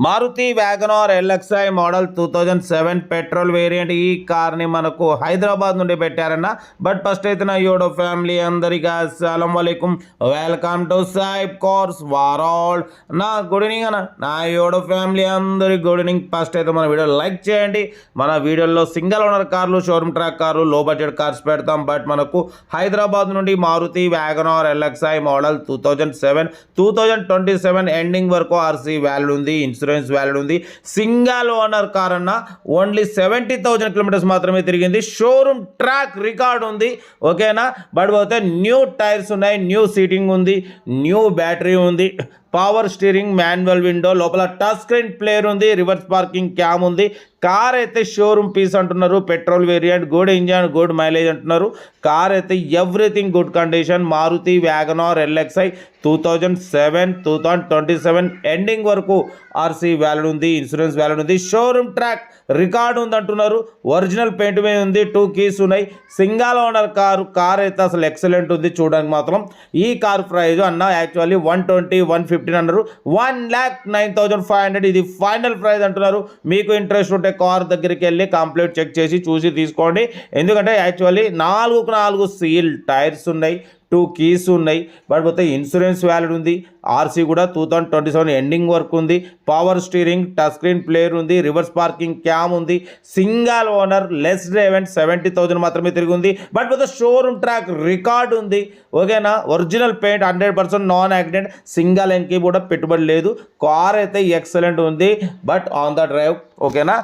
Maruti WagonR LXi model 2007 petrol variant. ఈ కార్ని మనకు హైదరాబాద్ నుండి పెట్టారన్న. బట్ ఫస్ట్ అయితే నా యోడో ఫ్యామిలీ అందరికీ అస్సలం వలైకుం, welcome to Saib cars world. నా గుడ్ ఈవినింగ్ అన్న, నా యోడో ఫ్యామిలీ అందరికి గుడ్ ఈవినింగ్. ఫస్ట్ అయితే మన వీడియో లైక్ చేయండి. మన వీడియోలో సింగిల్ ఓనర్ కార్లు, షోరూమ్ ట్రాక్ కార్లు, లో బడ్జెట్ కార్స్ పెడతాం. బట్ మనకు హైదరాబాద్ నుండి Maruti WagonR LXi model 2007 2027 ending వరకు ఆర్సీ వ్యాలిడ్ ఉంది, ఇన్సూరెన్స్ వ్యాలిడ్ ఉంది. సింగిల్ ఓనర్ కార్ అన్న, ఓన్లీ 70,000 కిలోమీటర్స్ మాత్రమే తిరిగింది. షోరూమ్ ట్రాక్ రికార్డ్ ఉంది, ఓకేనా. బట్ పోతే న్యూ టైర్స్ ఉన్నాయి, న్యూ సీటింగ్ ఉంది, న్యూ బ్యాటరీ ఉంది, పవర్ స్టీరింగ్, మాన్యువల్ విండో, లోపల టచ్ స్క్రీన్ ప్లేయర్ ఉంది, రివర్స్ పార్కింగ్ క్యామ్ ఉంది. కార్ అయితే షోరూమ్ పీస్ అంటున్నారు, petrol variant, good engine, good mileage అంటున్నారు. కార్ అయితే everything good condition. Maruti WagonR LXI 2007 2027 ending వరకు ఆర్సీ వ్యాలిడ్ ఉంది, ఇన్సూరెన్స్ వ్యాలిడ్ ఉంది, షోరూమ్ ట్రాక్ రికార్డు ఉంది అంటున్నారు. ఒరిజినల్ పెయింట్ మీద ఉంది, 2 కీస్ ఉన్నాయి. సింగిల్ ఓనర్ కార్ అయితే అసలు ఎక్సలెంట్ ఉంది చూడడానికి మాత్రం. ఈ కార్ ప్రైజ్ అన్న యాక్చువల్లీ 120 115 అన్నారు, 1,09,500 ఇది ఫైనల్ ప్రైజ్ అంటున్నారు. మీకు ఇంట్రెస్ట్ ఉంటే కార్ దగ్గరికి వెళ్ళి కంప్లీట్ చెక్ చేసి చూసి తీసుకోండి. ఎందుకంటే యాక్చువల్లీ 4 సీల్ టైర్స్ ఉన్నాయి, 2 కీస్ ఉన్నాయి. బట్ పోతే ఇన్సూరెన్స్ వ్యాలిడ్ ఉంది, ఆర్సీ కూడా 2027 ఎండింగ్ వరకు ఉంది, power steering, touch screen player ఉంది, రివర్స్ పార్కింగ్ క్యామ్ ఉంది. సింగిల్ ఓనర్, లెస్ డ్రైవెన్, 70,000 మాత్రమే తిరిగి ఉంది. బట్ పోతే షోరూమ్ ట్రాక్ రికార్డ్ ఉంది, ఓకేనా. Original paint, 100% non accident, single ఎంకి కూడా పెట్టుబడి లేదు. కార్ అయితే ఎక్సలెంట్ ఉంది, బట్ ఆన్ ద డ్రైవ్, ఓకేనా.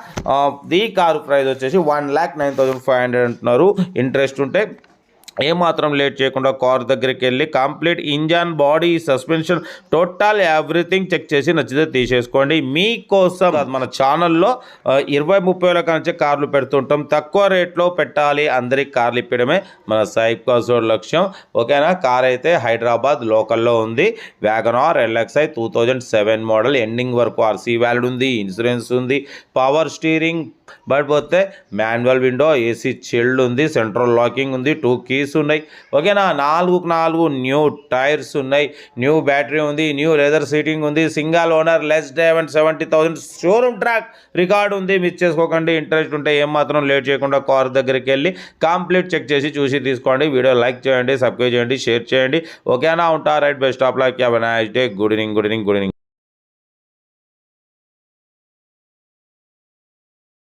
ఈ కారు ప్రైస్ వచ్చేసి 1,09,500 అంటున్నారు. ఇంట్రెస్ట్ ఉంటే ఏమాత్రం లేట్ చేయకుండా కార్ దగ్గరికి వెళ్ళి complete engine, body, suspension, total everything check చేసి నచ్చితే తీసేసుకోండి. మీకోసం మన ఛానల్లో 20-30 వేల నుంచి కార్లు పెడుతుంటాం. తక్కువ రేట్లో పెట్టాలి, అందరికి కార్లు ఇప్పడమే మన సాయిబ్ కార్స్ లక్ష్యం, ఓకేనా. కార్ అయితే హైదరాబాద్ లోకల్లో ఉంది. వ్యాగనార్ ఎల్ఎక్స్ఐ 2007 మోడల్, ఎండింగ్ వరకు ఆర్సీ వ్యాలిడ్ ఉంది, ఇన్సూరెన్స్ ఉంది, పవర్ స్టీరింగ్, బట్ పోతే మాన్యువల్ విండో, ఏసీ చిల్డ్ ఉంది, సెంట్రల్ లాకింగ్ ఉంది, 2 కీస్ ఉన్నాయి, ఓకేనా. 4 న్యూ టైర్స్ ఉన్నాయి, న్యూ బ్యాటరీ ఉంది, న్యూ లెదర్ సీటింగ్ ఉంది, single owner, less driven, 70,000 showroom track record ఉంది. మిస్ చేసుకోకండి. ఇంట్రెస్ట్ ఉంటే ఏమాత్రం లేట్ చేయకుండా కార్ దగ్గరికి వెళ్ళి కంప్లీట్ చెక్ చేసి చూసి తీసుకోండి. వీడియో లైక్ చేయండి, సబ్స్క్రైబ్ చేయండి, షేర్ చేయండి, ఓకేనా. ఉంటా right, best of luck, have a nice day. Good evening.